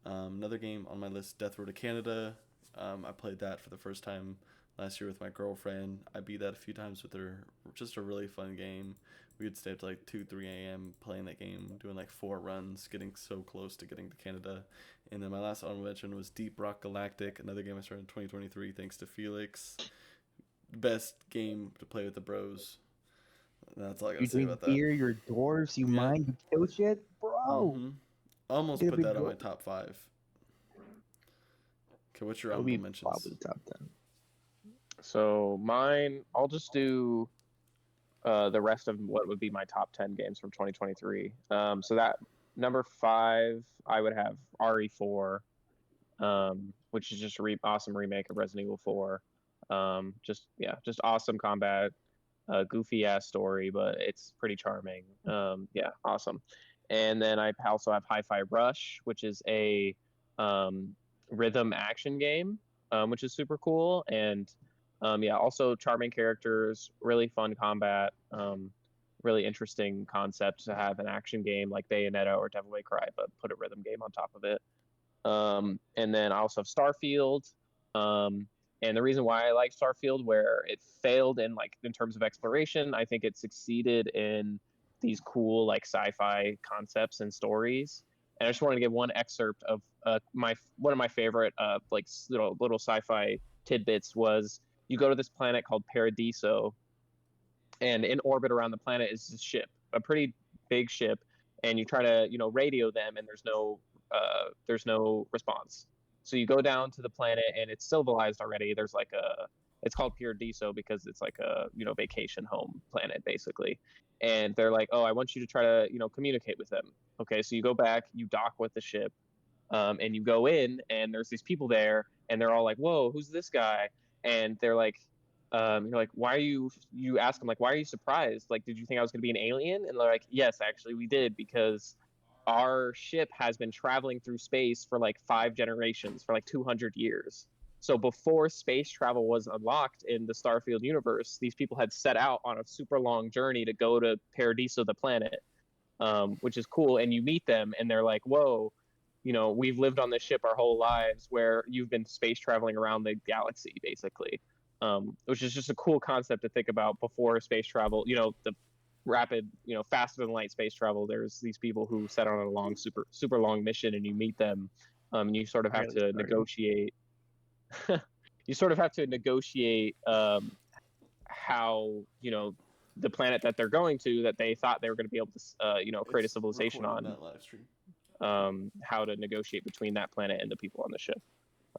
Another game on my list, Death Road to Canada. I played that for the first time last year with my girlfriend. I beat that a few times with her. Just a really fun game. We would stay up to like 2, 3 a.m. playing that game, doing like 4 runs, getting so close to getting to Canada. And then my last honorable mention was Deep Rock Galactic, another game I started in 2023 thanks to Felix. Best game to play with the bros. That's all I You gotta say drink about that. beer, you're dwarves, you Yeah. mine, you kill shit, bro. Almost Get a put big that on my goal. top 5. Okay, what's your That would honorable be mentions? probably top 10. So mine, I'll just do the rest of what would be my top 10 games from 2023. So that number 5, I would have RE4, which is just a awesome remake of Resident Evil 4. Just awesome combat, goofy ass story, but it's pretty charming. Yeah, awesome. And then I also have Hi-Fi Rush, which is a rhythm action game, which is super cool. And yeah, also charming characters, really fun combat, really interesting concept to have an action game like Bayonetta or Devil May Cry, but put a rhythm game on top of it. And then I also have Starfield. And the reason why I like Starfield, where it failed in terms of exploration, I think it succeeded in these cool like sci-fi concepts and stories. And I just wanted to give one excerpt of one of my favorite like little sci-fi tidbits was you go to this planet called Paradiso, and in orbit around the planet is this ship, a pretty big ship, and you try to radio them, and there's no response. So you go down to the planet, and it's civilized already. There's like it's called Paradiso because it's like a vacation home planet basically. And they're like, oh, I want you to try to communicate with them. Okay, so you go back, you dock with the ship, and you go in, and there's these people there, and they're all like, whoa, who's this guy? and they're like, you're like, why are you? You ask them like, why are you surprised? Like, did you think I was going to be an alien? And they're like, yes, actually, we did, because our ship has been traveling through space for like 5 generations, for like 200 years. So before space travel was unlocked in the Starfield universe, these people had set out on a super long journey to go to Paradiso, the planet, which is cool. And you meet them, and they're like, "Whoa, we've lived on this ship our whole lives, where you've been space traveling around the galaxy, basically." Which is just a cool concept to think about before space travel. The rapid, faster than light space travel. There's these people who set on a long, super long mission, and you meet them, and you sort of have to negotiate. You sort of have to negotiate how the planet that they're going to, that they thought they were going to be able to create a civilization on, that live stream. how to negotiate between that planet and the people on the ship.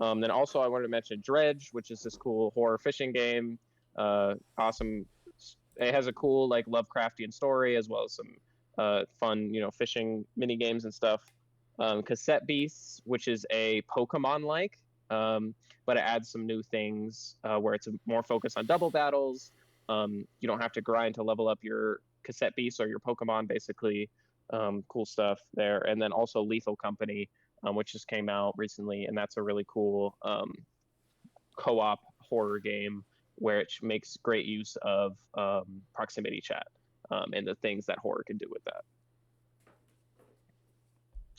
Then also I wanted to mention Dredge, which is this cool horror fishing game. Awesome. It has a cool like Lovecraftian story, as well as some fun fishing mini games and stuff. Cassette Beasts, which is a Pokemon like, but it adds some new things where it's more focused on double battles. You don't have to grind to level up your cassette beast or your Pokemon, basically. Cool stuff there. And then also Lethal Company, which just came out recently, and that's a really cool co-op horror game where it makes great use of proximity chat and the things that horror can do with that.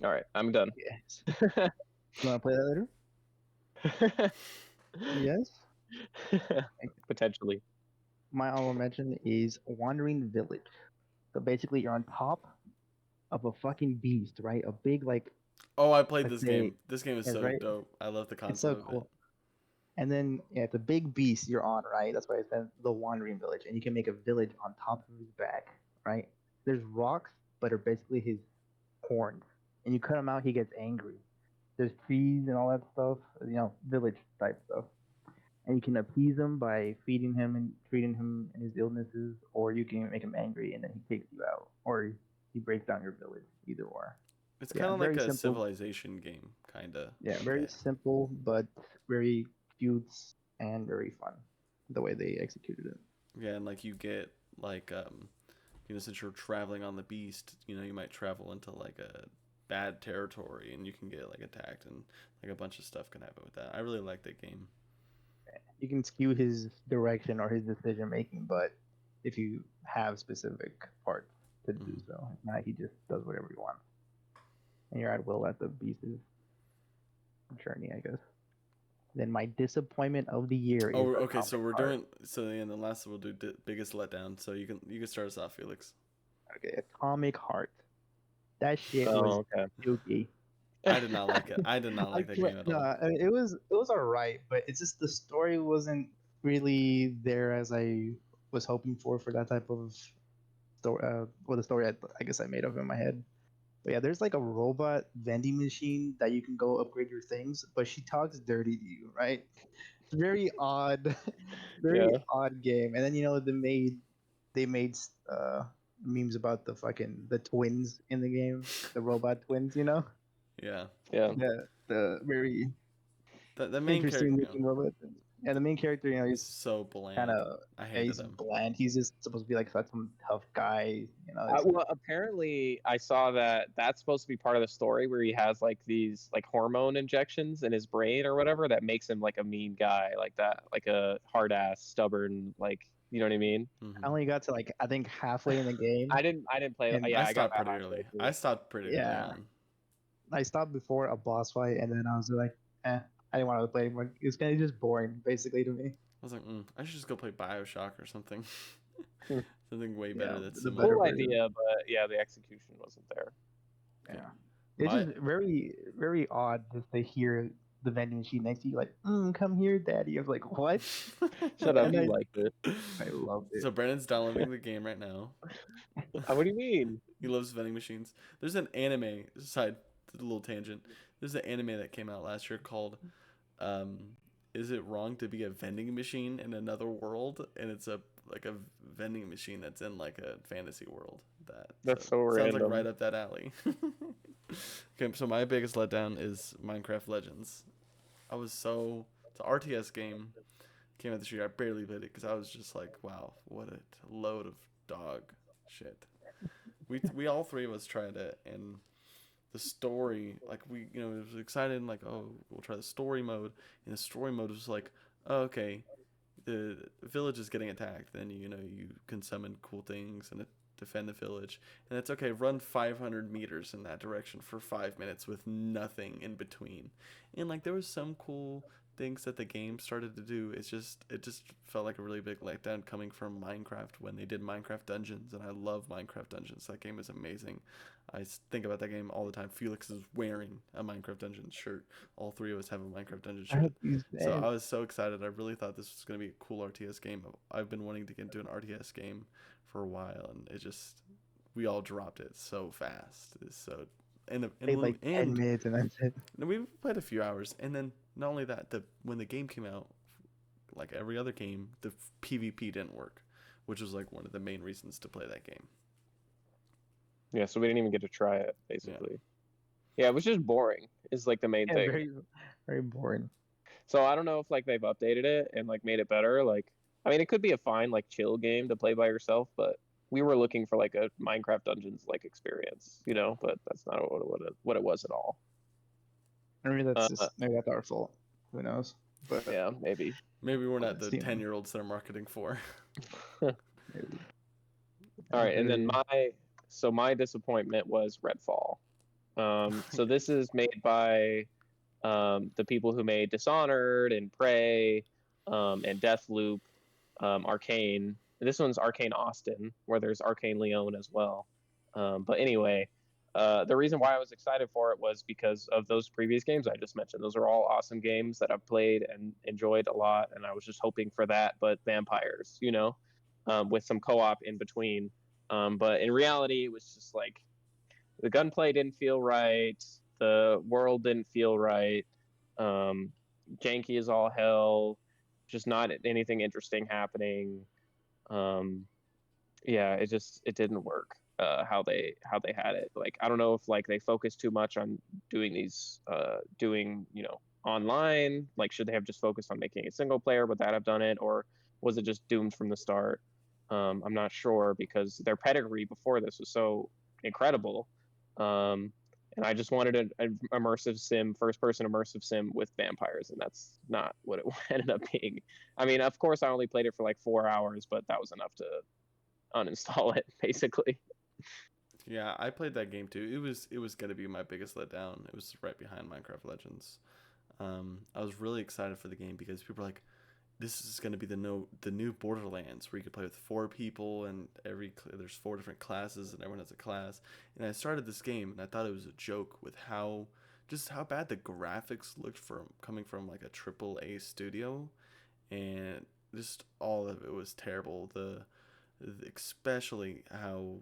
All right, I'm done. Yes. You want to play that later? Yes. Potentially. My honorable mention is Wandering Village. So basically, you're on top of a fucking beast, right? A big Oh, I played let's this say- game. This game is yeah, so right? dope. I love the concept It's so of cool. And then it's a big beast you're on, right? That's why it's the Wandering Village, and you can make a village on top of his back, right? There's rocks, but are basically his horns, and you cut him out, he gets angry. There's trees and all that stuff, village type stuff, and you can appease him by feeding him and treating him in his illnesses, or you can make him angry and then he takes you out, or he breaks down your village. Either or. It's Yeah, kind of like very a simple. civilization game, kind of. Yeah, very simple, but very cute and very fun the way they executed it. Yeah, and like you get like since you're traveling on the beast, you might travel into like a bad territory and you can get like attacked, and like a bunch of stuff can happen with that. I really like that game. You can skew his direction or his decision making, but if you have specific parts to do so, not he just does whatever he wants, and you're at will at the beast's journey, I guess. Then my disappointment of the year is okay, so we're Heart. doing in the last we'll do biggest letdown. So you can start us off, Felix. Okay, Atomic Heart. That shit was dookie. I did not like it. I did not like that game at all. I mean, it was alright, but it's just the story wasn't really there as I was hoping for that type of story. The story I guess I made up in my head. But yeah, there's like a robot vending machine that you can go upgrade your things, but she talks dirty to you, right? It's very odd, odd game. And then they made memes about the twins in the game, the robot twins, Yeah. Yeah. The very the main interesting character. looking robot. Yeah, the main character, he's so bland. Kind of, I hated him. Bland. He's just supposed to be like some tough guy, Well, apparently, I saw that that's supposed to be part of the story, where he has like these like hormone injections in his brain or whatever that makes him like a mean guy, like that, like a hard ass, stubborn, like, you know what I mean? I only got to I think halfway in the game. I didn't play it. Yeah, I stopped pretty early. I stopped pretty early on. I stopped before a boss fight, and then I was like, I didn't want to play anymore. It's kind of just boring, basically, to me. I was like, I should just go play BioShock or something. Something way better. That's the similar. cool idea, but yeah, the execution wasn't there. Yeah, it's just very, very odd just to hear the vending machine next to you, like, come here, daddy. I was like, what? Shut up, you liked it. I loved it. So Brandon's downloading the game right now. What do you mean? He loves vending machines. There's an anime, side, a little tangent. There's an anime that came out last year called Is It Wrong to Be a Vending Machine in Another World? And it's a vending machine that's in like a fantasy world. That's so random. Sounds like right up that alley. Okay, so my biggest letdown is Minecraft Legends. It's an RTS game, Came out this year. I barely played it because I was just like, wow, what a load of dog shit. We all three of us tried it, and the story, like it was excited and like, oh, we'll try the story mode, and the story mode was like, oh, okay, the village is getting attacked, then you can summon cool things and defend the village, and it's okay, run 500 meters in that direction for 5 minutes with nothing in between, and like there was some cool things that the game started to do. It just felt like a really big letdown coming from Minecraft when they did Minecraft Dungeons, and I love Minecraft Dungeons. That game is amazing. I think about that game all the time. Felix is wearing a Minecraft Dungeons shirt. All three of us have a Minecraft Dungeons I shirt. hope he's So dead. I was so excited. I really thought this was going to be a cool RTS game. I've been wanting to get into an RTS game for a while, and we all dropped it so fast. It's so Played like 10 minutes and that's it. we played a few hours, and then not only that, when the game came out, like every other game, the PvP didn't work, which was like one of the main reasons to play that game. Yeah, so we didn't even get to try it, basically. Yeah, it was just boring, is like the main Yeah, thing. very, very boring. So I don't know if like they've updated it and like made it better. Like, I mean, it could be a fine like chill game to play by yourself, but we were looking for like a Minecraft Dungeons like experience, but that's not what it was at all. Maybe maybe that's our fault. Who knows? But Yeah, maybe. Maybe we're not the Steam. 10-year-olds they're marketing for. maybe. All right, and then my disappointment was Redfall. So this is made by the people who made Dishonored and Prey and Deathloop, Arcane. This one's Arcane Austin, where there's Arcane Leon as well. But anyway, the reason why I was excited for it was because of those previous games I just mentioned. Those are all awesome games that I've played and enjoyed a lot, and I was just hoping for that, but vampires, with some co-op in between. But in reality, it was just like the gunplay didn't feel right, the world didn't feel right, janky as all hell, just not anything interesting happening. Yeah, it didn't work how they had it. Like I don't know if like they focused too much on doing these online. Like should they have just focused on making a single player? Would that have done it, or was it just doomed from the start? I'm not sure because their pedigree before this was so incredible. And I just wanted an immersive sim, first-person immersive sim with vampires, and that's not what it ended up being. I mean, of course, I only played it for like 4 hours, but that was enough to uninstall it, basically. Yeah, I played that game too. It was gonna be my biggest letdown. It was right behind Minecraft Legends. I was really excited for the game because people were like, this is going to be the new Borderlands where you could play with 4 people and there's 4 different classes and everyone has a class. And I started this game and I thought it was a joke with how bad the graphics looked coming from like a AAA studio, and just all of it was terrible. Especially how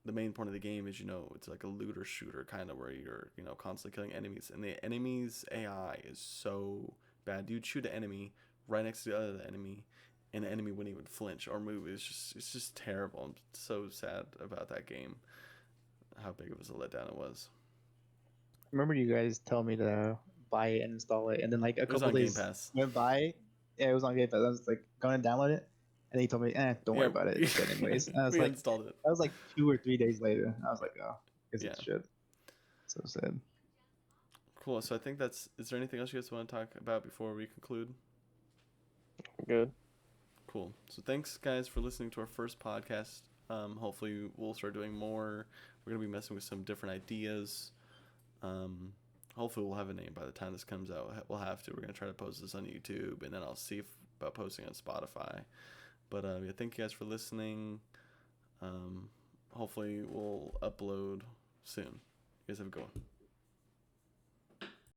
the main point of the game is it's like a looter shooter kind of where you're constantly killing enemies, and the enemies AI is so bad. You'd shoot an enemy right next to the other enemy, and the enemy wouldn't even flinch or move. It's just terrible. I'm so sad about that game. How big of a letdown it was. Remember you guys tell me to buy it and install it, and then like a It was couple on Game days Pass. went by. Yeah, it was on Game Pass. I was like going to download it, and he told me, don't worry about it. It's good anyways. And I was we like, installed it. that was like 2 or 3 days later. I was like, oh, guess Yeah. it's shit. So sad. Cool. So I think is there anything else you guys want to talk about before we conclude? Good. Cool. So thanks, guys, for listening to our first podcast. Hopefully we'll start doing more. We're going to be messing with some different ideas. Hopefully we'll have a name by the time this comes out. We'll have to. We're going to try to post this on YouTube, and then I'll see about posting on Spotify. But yeah, thank you guys for listening. Hopefully we'll upload soon. You guys have a good one.